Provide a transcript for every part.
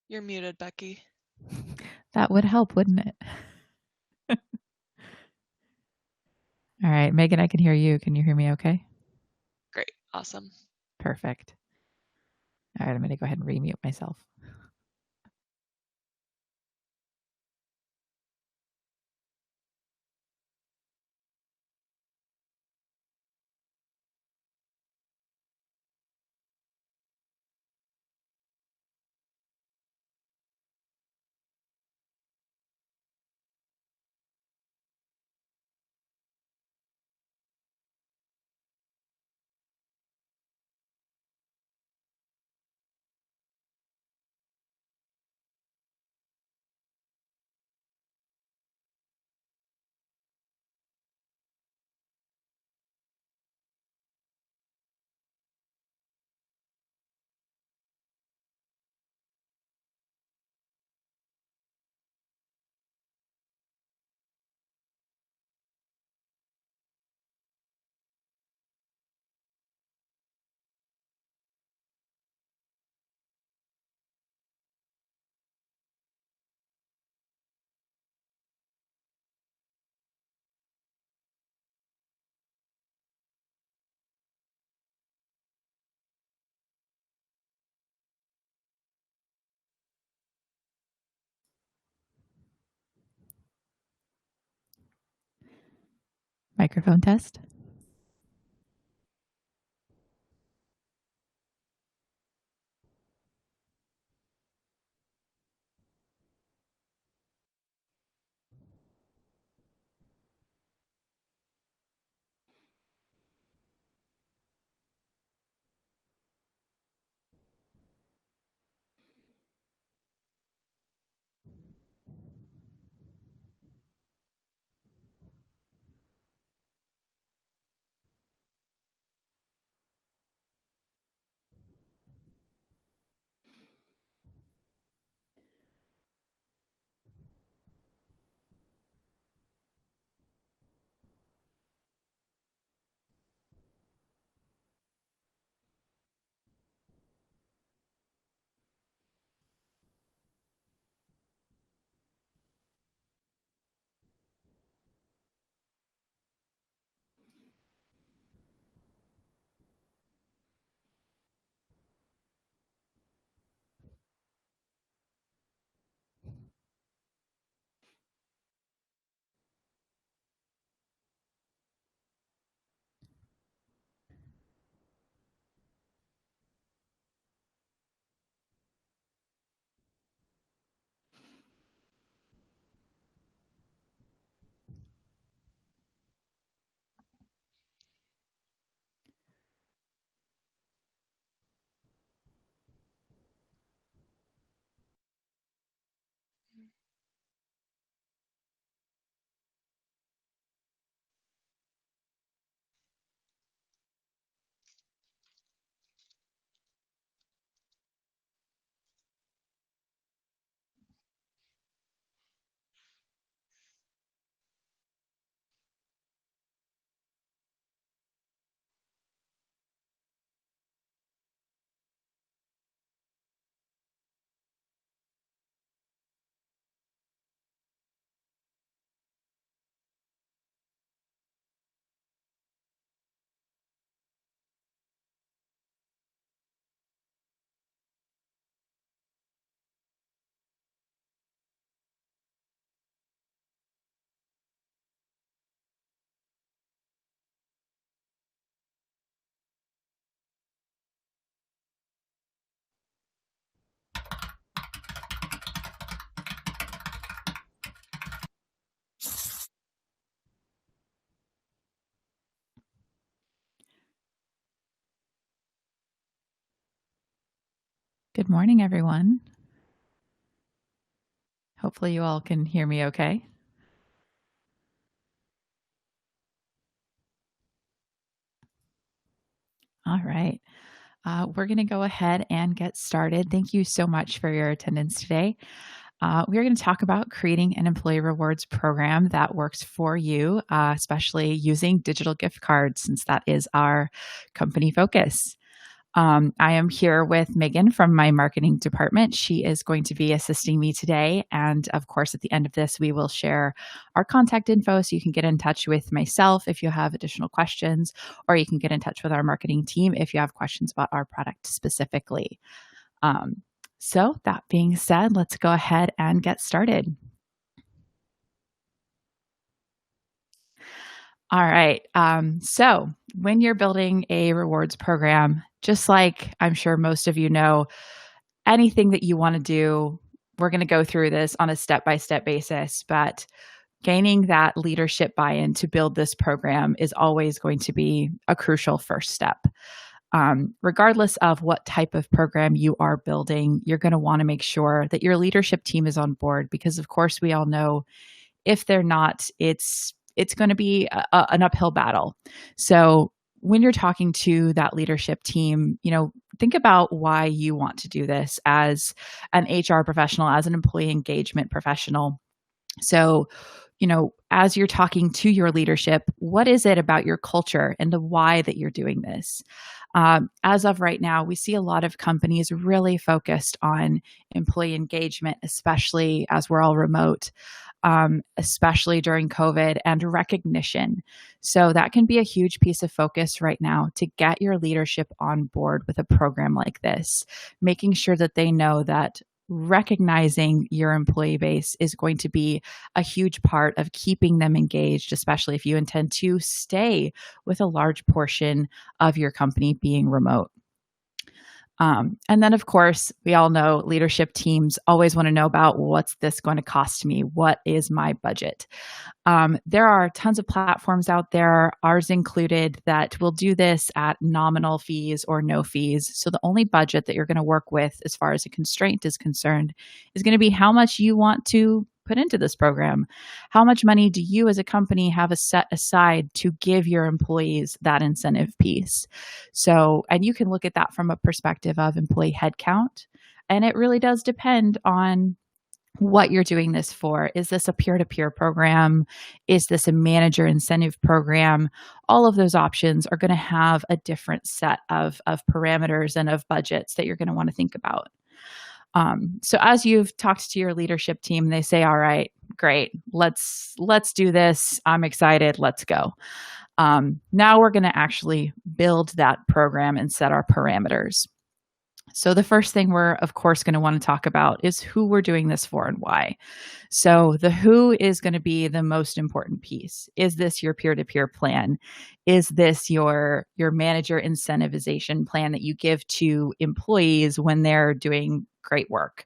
You're muted, Becky. That would help, wouldn't it? All right, Megan, I can hear you. Can you hear me okay? Great. Awesome. Perfect. All right, I'm going to go ahead and remute myself. Microphone test. Good morning, everyone. Hopefully you all can hear me okay. All right. We're going to go ahead and get started. Thank you so much for your attendance today. We're going to talk about creating an employee rewards program that works for you, especially using digital gift cards, since that is our company focus. I am here with Megan from my marketing department. She is going to be assisting me today. And of course, at the end of this, we will share our contact info so you can get in touch with myself if you have additional questions, or you can get in touch with our marketing team if you have questions about our product specifically. Um, so, that being said, let's go ahead and get started. All right. So, when you're building a rewards program, just like I'm sure most of you know, anything that you want to do, we're going to go through this on a step by step basis. But gaining that leadership buy in to build this program is always going to be a crucial first step. Regardless of what type of program you are building, you're going to want to make sure that your leadership team is on board because, of course, we all know if they're not, it's going to be an uphill battle. So when you're talking to that leadership team, think about why you want to do this as an HR professional, as an employee engagement professional. So, as you're talking to your leadership, what is it about your culture and the why that you're doing this? As of right now, we see a lot of companies really focused on employee engagement, especially as we're all remote, especially during COVID, and recognition. So that can be a huge piece of focus right now to get your leadership on board with a program like this, making sure that they know that recognizing your employee base is going to be a huge part of keeping them engaged, especially if you intend to stay with a large portion of your company being remote. And then, of course, we all know leadership teams always want to know about what's this going to cost me? What is my budget? There are tons of platforms out there, ours included, that will do this at nominal fees or no fees. So the only budget that you're going to work with as far as a constraint is concerned is going to be how much you want to put into this program. How much money do you as a company have set aside to give your employees that incentive piece? So, and you can look at that from a perspective of employee headcount. And it really does depend on what you're doing this for. Is this a peer-to-peer program? Is this a manager incentive program? All of those options are going to have a different set of parameters and of budgets that you're going to want to think about. So as you've talked to your leadership team, they say, all right, great, let's do this. I'm excited. Let's go. Now we're going to actually build that program and set our parameters. So the first thing we're, of course, going to want to talk about is who we're doing this for and why. So the who is going to be the most important piece. Is this your peer-to-peer plan? Is this your manager incentivization plan that you give to employees when they're doing great work?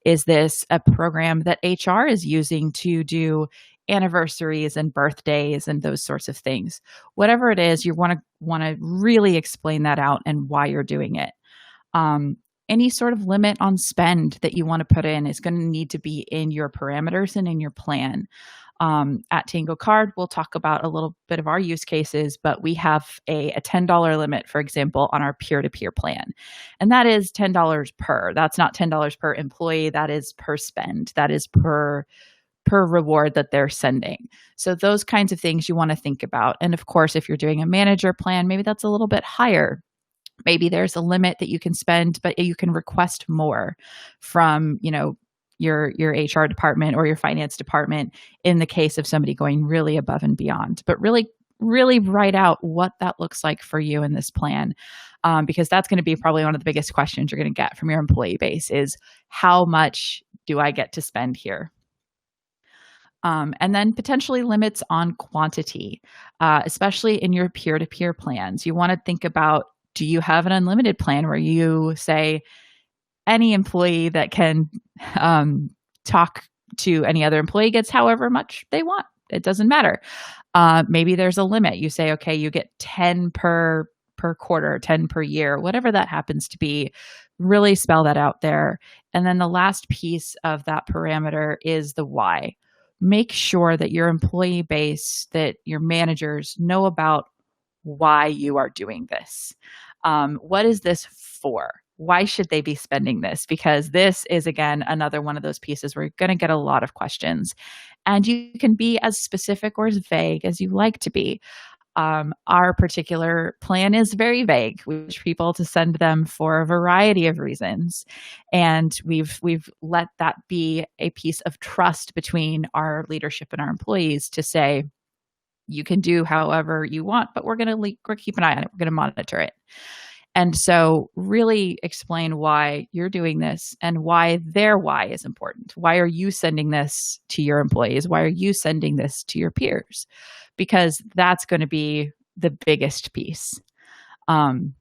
Is this a program that HR is using to do anniversaries and birthdays and those sorts of things? Whatever it is, you want to really explain that out and why you're doing it. Any sort of limit on spend that you want to put in is going to need to be in your parameters and in your plan. At Tango Card, we'll talk about a little bit of our use cases, but we have a $10 limit, for example, on our peer-to-peer plan. And that is $10 per. That's not $10 per employee. That is per spend. That is per reward that they're sending. So those kinds of things you want to think about. And of course, if you're doing a manager plan, maybe that's a little bit higher. Maybe there's a limit that you can spend, but you can request more from, your HR department or your finance department in the case of somebody going really above and beyond. But really, really write out what that looks like for you in this plan, because that's going to be probably one of the biggest questions you're going to get from your employee base is how much do I get to spend here? And then potentially limits on quantity, especially in your peer-to-peer plans. You want to think about, do you have an unlimited plan where you say any employee that can talk to any other employee gets however much they want? It doesn't matter. Maybe there's a limit. You say, okay, you get 10 per quarter, 10 per year, whatever that happens to be. Really spell that out there. And then the last piece of that parameter is the why. Make sure that your employee base, that your managers know about why you are doing this. What is this for? Why should they be spending this? Because this is, again, another one of those pieces where you're going to get a lot of questions. And you can be as specific or as vague as you like to be. Our particular plan is very vague. We wish people to send them for a variety of reasons, and we've let that be a piece of trust between our leadership and our employees to say, you can do however you want, but we're keep an eye on it. We're going to monitor it. And so really explain why you're doing this and why their why is important. Why are you sending this to your employees? Why are you sending this to your peers? Because that's going to be the biggest piece. Um,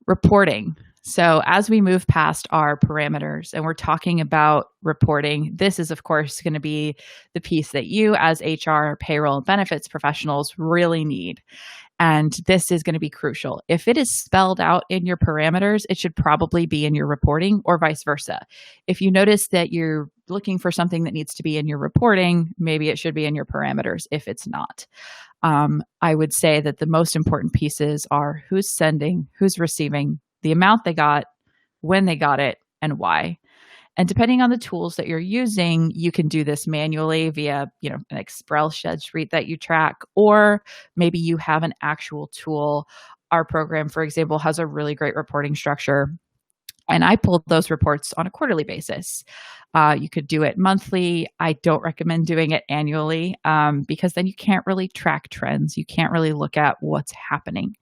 Reporting. So as we move past our parameters and we're talking about reporting, this is of course going to be the piece that you as HR, payroll, and benefits professionals really need. And this is going to be crucial. If it is spelled out in your parameters, it should probably be in your reporting or vice versa. If you notice that you're looking for something that needs to be in your reporting, maybe it should be in your parameters if it's not. I would say that the most important pieces are who's sending, who's receiving, the amount they got, when they got it, and why. And depending on the tools that you're using, you can do this manually via, an Excel spreadsheet that you track, or maybe you have an actual tool. Our program, for example, has a really great reporting structure, and I pulled those reports on a quarterly basis. You could do it monthly. I don't recommend doing it annually because then you can't really track trends. You can't really look at what's happening.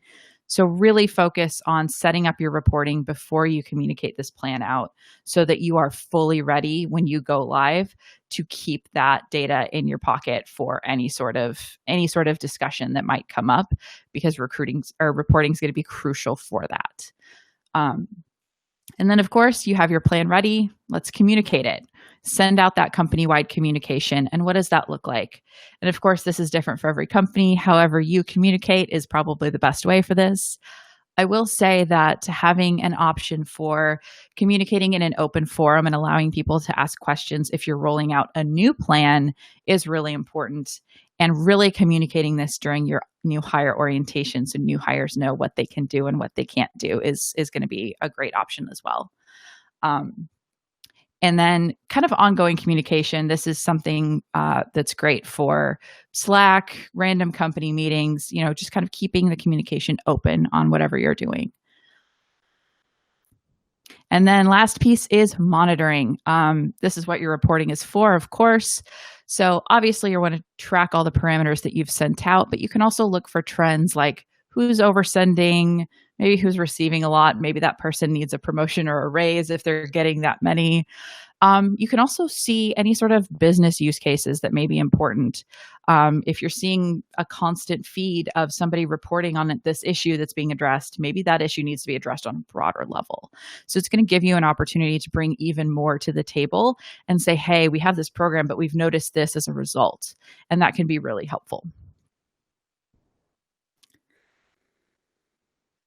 So really focus on setting up your reporting before you communicate this plan out so that you are fully ready when you go live to keep that data in your pocket for any sort of discussion that might come up, because reporting is going to be crucial for that. And then, of course, you have your plan ready. Let's communicate it. Send out that company-wide communication. And what does that look like? And of course, this is different for every company. However you communicate is probably the best way for this. I will say that having an option for communicating in an open forum and allowing people to ask questions if you're rolling out a new plan is really important. And really communicating this during your new hire orientation so new hires know what they can do and what they can't do is going to be a great option as well. And then kind of ongoing communication. This is something that's great for Slack, random company meetings, just kind of keeping the communication open on whatever you're doing. And then last piece is monitoring. This is what your reporting is for, of course. So obviously you want to track all the parameters that you've sent out, but you can also look for trends like who's oversending, maybe who's receiving a lot. Maybe that person needs a promotion or a raise if they're getting that many. You can also see any sort of business use cases that may be important. If you're seeing a constant feed of somebody reporting on this issue that's being addressed, maybe that issue needs to be addressed on a broader level. So it's going to give you an opportunity to bring even more to the table and say, hey, we have this program, but we've noticed this as a result. And that can be really helpful.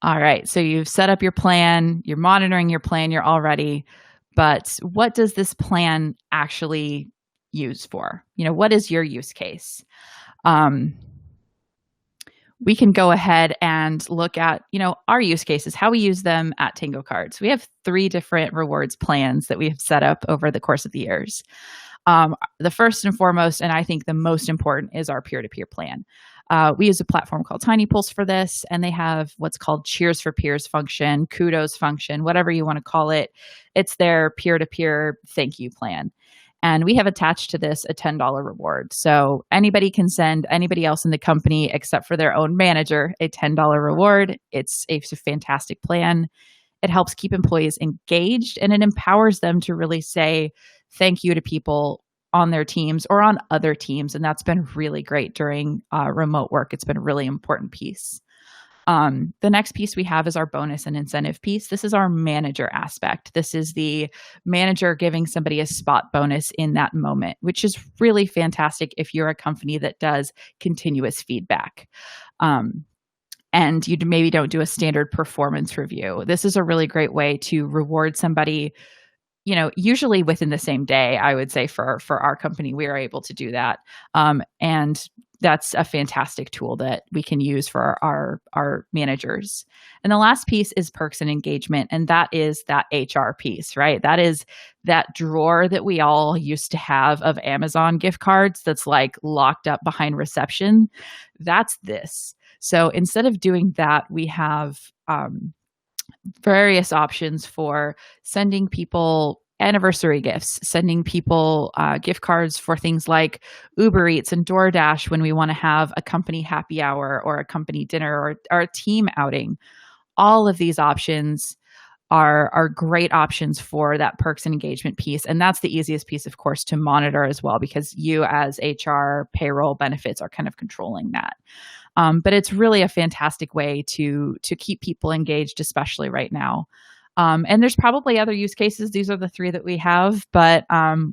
All right. So you've set up your plan, you're monitoring your plan, you're all ready. But what does this plan actually use for? What is your use case? We can go ahead and look at, our use cases, how we use them at Tango Cards. We have 3 different rewards plans that we have set up over the course of the years. The first and foremost, and I think the most important, is our peer-to-peer plan. We use a platform called Tiny Pulse for this, and they have what's called Cheers for Peers function, kudos function, whatever you want to call it. It's their peer-to-peer thank you plan. And we have attached to this a $10 reward. So anybody can send anybody else in the company except for their own manager a $10 reward. It's a fantastic plan. It helps keep employees engaged, and it empowers them to really say thank you to people on their teams or on other teams. And that's been really great during remote work. It's been a really important piece. The next piece we have is our bonus and incentive piece. This is our manager aspect. This is the manager giving somebody a spot bonus in that moment, which is really fantastic if you're a company that does continuous feedback. And you maybe don't do a standard performance review. This is a really great way to reward somebody, usually within the same day. I would say for our company, we are able to do that. And that's a fantastic tool that we can use for our managers. And the last piece is perks and engagement, and that is that HR piece, right? That is that drawer that we all used to have of Amazon gift cards that's like locked up behind reception. That's this. So instead of doing that, we have various options for sending people anniversary gifts, sending people gift cards for things like Uber Eats and DoorDash when we want to have a company happy hour or a company dinner or a team outing. All of these options are great options for that perks and engagement piece. And that's the easiest piece, of course, to monitor as well, because you as HR, payroll, benefits are kind of controlling that. But it's really a fantastic way to keep people engaged, especially right now. And there's probably other use cases. These are the three that we have, but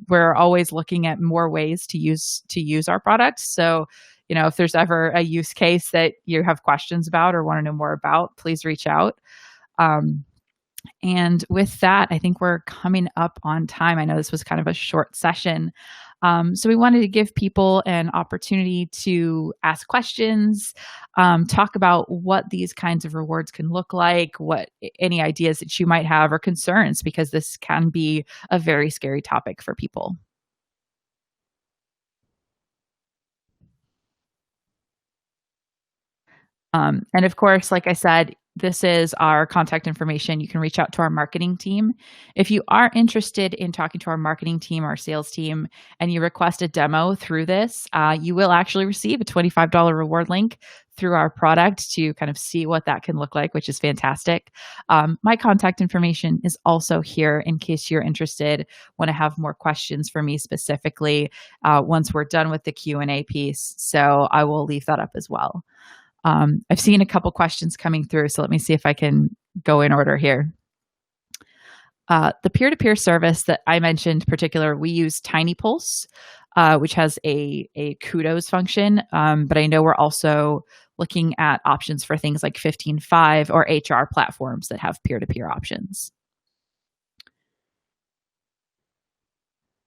we're always looking at more ways to use our product. So, if there's ever a use case that you have questions about or want to know more about, please reach out. And with that, I think we're coming up on time. I know this was kind of a short session. So we wanted to give people an opportunity to ask questions, talk about what these kinds of rewards can look like, what any ideas that you might have or concerns, because this can be a very scary topic for people. And of course, like I said, this is our contact information. You can reach out to our marketing team. If you are interested in talking to our marketing team, our sales team, and you request a demo through this, you will actually receive a $25 reward link through our product to kind of see what that can look like, which is fantastic. My contact information is also here in case you're interested, want to have more questions for me specifically once we're done with the Q&A piece. So I will leave that up as well. I've seen a couple questions coming through, so let me see if I can go in order here. The peer-to-peer service that I mentioned in particular, we use Tiny Pulse, which has a kudos function, but I know we're also looking at options for things like 15Five or HR platforms that have peer-to-peer options.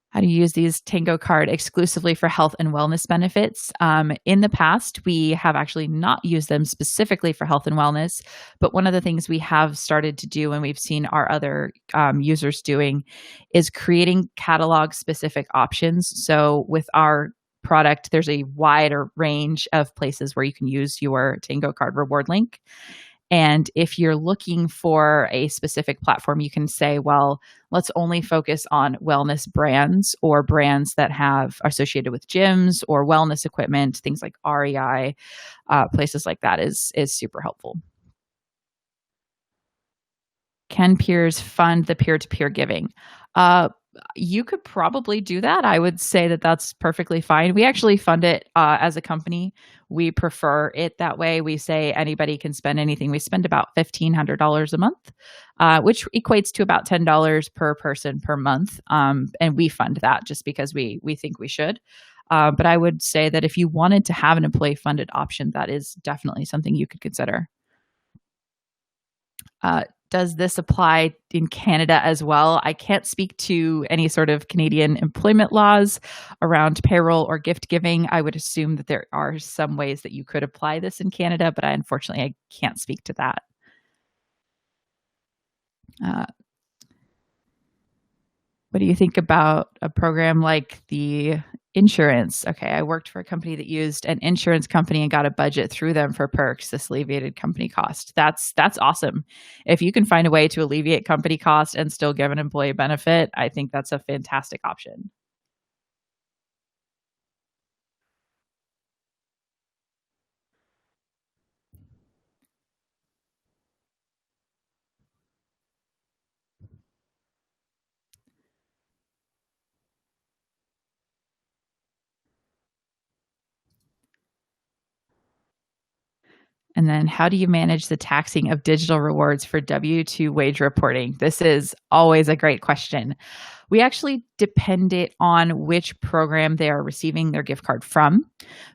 How to use these Tango card exclusively for health and wellness benefits. In the past, we have actually not used them specifically for health and wellness, but one of the things we have started to do and we've seen our other users doing is creating catalog specific options. So with our product, there's a wider range of places where you can use your Tango card reward link. And if you're looking for a specific platform, you can say, well, let's only focus on wellness brands or brands that have associated with gyms or wellness equipment, things like REI, places like that is super helpful. Can peers fund the peer-to-peer giving? You could probably do that. I would say that that's perfectly fine. We actually fund it as a company. We prefer it that way. We say anybody can spend anything. We spend about $1,500 a month, which equates to about $10 per person per month. And we fund that just because we think we should. But I would say that if you wanted to have an employee funded option, that is definitely something you could consider. Does this apply in Canada as well? I can't speak to any sort of Canadian employment laws around payroll or gift giving. I would assume that there are some ways that you could apply this in Canada, but unfortunately, I can't speak to that. What do you think about a program like the insurance? Okay, I worked for a company that used an insurance company and got a budget through them for perks. This alleviated company cost. That's awesome. If you can find a way to alleviate company cost and still give an employee benefit, I think that's a fantastic option. And then how do you manage the taxing of digital rewards for W-2 wage reporting? This is always a great question. We actually depend it on which program they are receiving their gift card from.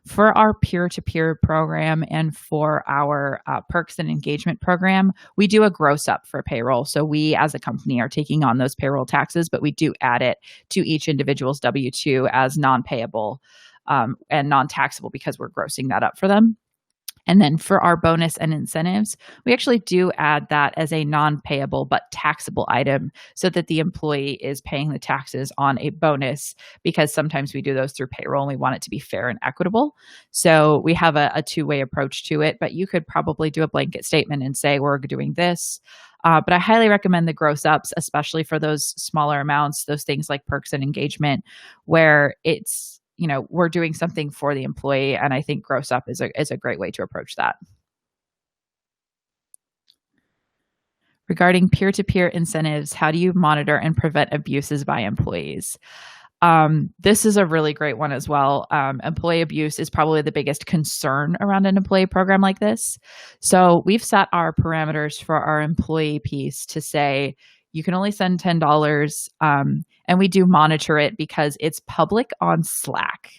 For our peer-to-peer program and for our perks and engagement program, we do a gross up for payroll. So we as a company are taking on those payroll taxes, but we do add it to each individual's W-2 as non-payable. and non-taxable because we're grossing that up for them. And then for our bonus and incentives, we actually do add that as a non payable but taxable item so that the employee is paying the taxes on a bonus because sometimes we do those through payroll and we want it to be fair and equitable. So we have a two-way approach to it, but you could probably do a blanket statement and say, we're doing this. But I highly recommend the gross ups, especially for those smaller amounts, those things like perks and engagement, where it's, we're doing something for the employee. And I think gross up is a great way to approach that. Regarding peer to peer incentives, how do you monitor and prevent abuses by employees? This is a really great one as well. Employee abuse is probably the biggest concern around an employee program like this. So we've set our parameters for our employee piece to say you can only send $10, and we do monitor it because it's public on Slack,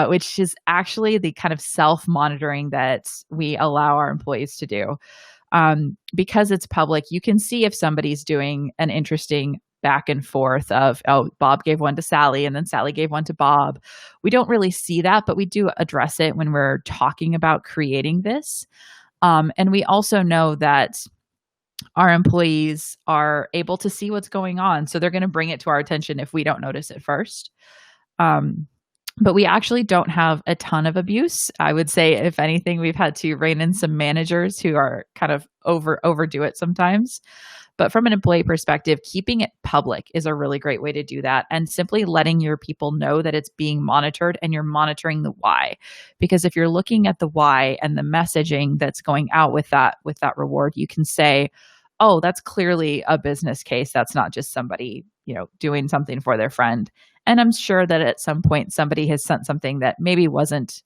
which is actually the kind of self monitoring that we allow our employees to do. Because it's public, you can see if somebody's doing an interesting back and forth of, oh, Bob gave one to Sally and then Sally gave one to Bob. We don't really see that, but we do address it when we're talking about creating this. And we also know that our employees are able to see what's going on. So they're going to bring it to our attention if we don't notice it first. But we actually don't have a ton of abuse. I would say, if anything, we've had to rein in some managers who are kind of overdo it sometimes. But from an employee perspective, keeping it public is a really great way to do that, and simply letting your people know that it's being monitored and you're monitoring the why. Because if you're looking at the why and the messaging that's going out with that reward, you can say, oh, that's clearly a business case. That's not just somebody, doing something for their friend. And I'm sure that at some point somebody has sent something that maybe wasn't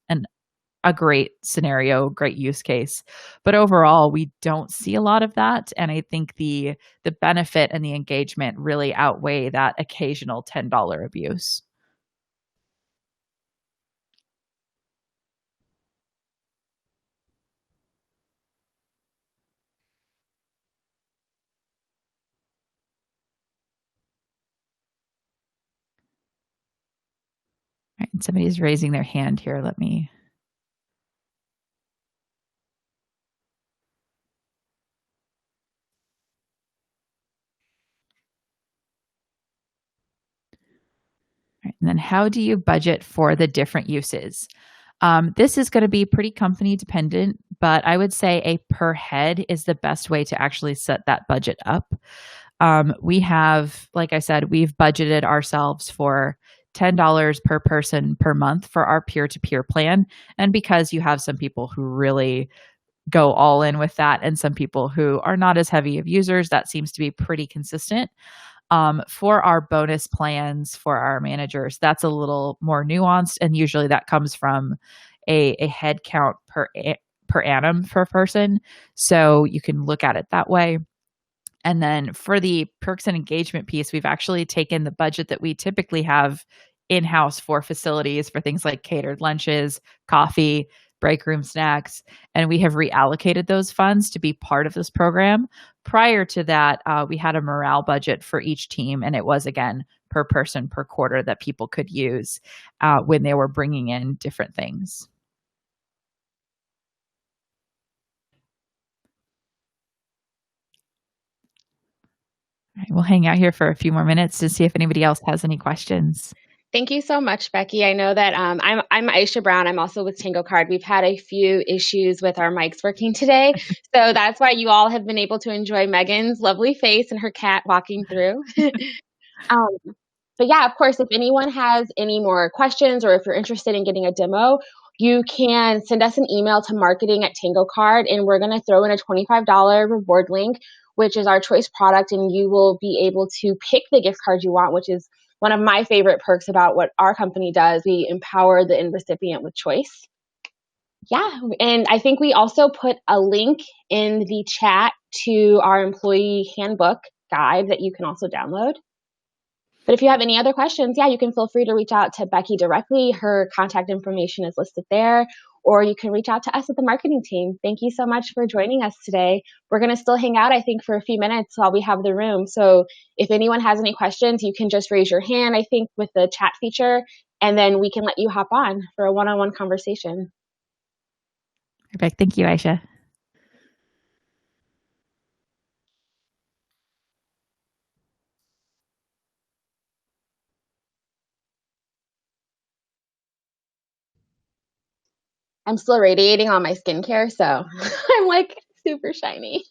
a great scenario, great use case. But overall, we don't see a lot of that. And I think the benefit and the engagement really outweigh that occasional $10 abuse. Right, and somebody's raising their hand here. Let me. Right, and then how do you budget for the different uses? This is going to be pretty company dependent, but I would say a per head is the best way to actually set that budget up. We have, like I said, we've budgeted ourselves for $10 per person per month for our peer to peer plan. And because you have some people who really go all in with that and some people who are not as heavy of users, that seems to be pretty consistent. For our bonus plans for our managers, that's a little more nuanced, and usually that comes from a head count per annum per person. So you can look at it that way. And then for the perks and engagement piece, we've actually taken the budget that we typically have in-house for facilities for things like catered lunches, coffee, break room snacks, and we have reallocated those funds to be part of this program. Prior to that, we had a morale budget for each team, and it was, again, per person per quarter that people could use when they were bringing in different things. All right, we'll hang out here for a few more minutes to see if anybody else has any questions. Thank you so much, Becky. I know that I'm Aisha Brown. I'm also with Tango Card. We've had a few issues with our mics working today. So that's why you all have been able to enjoy Megan's lovely face and her cat walking through. But yeah, of course, if anyone has any more questions or if you're interested in getting a demo, you can send us an email to marketing@Tango Card, and we're going to throw in a $25 reward link, which is our choice product, and you will be able to pick the gift card you want, which is one of my favorite perks about what our company does. We empower the end recipient with choice. Yeah, and I think we also put a link in the chat to our employee handbook guide that you can also download. But if you have any other questions, yeah, you can feel free to reach out to Becky directly. Her contact information is listed there, or you can reach out to us at the marketing team. Thank you so much for joining us today. We're going to still hang out, I think, for a few minutes while we have the room. So if anyone has any questions, you can just raise your hand, I think, with the chat feature, and then we can let you hop on for a one-on-one conversation. Perfect. Thank you, Aisha. I'm still radiating on my skincare, so I'm like super shiny.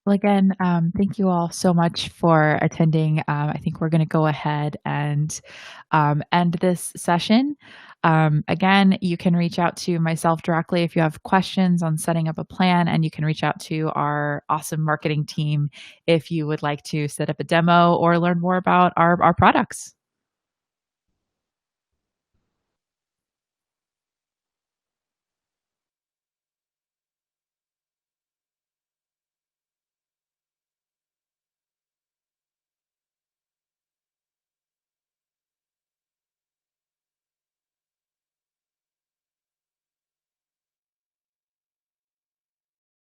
Well, again, thank you all so much for attending. I think we're going to go ahead and end this session. Again, you can reach out to myself directly if you have questions on setting up a plan, and you can reach out to our awesome marketing team if you would like to set up a demo or learn more about our products.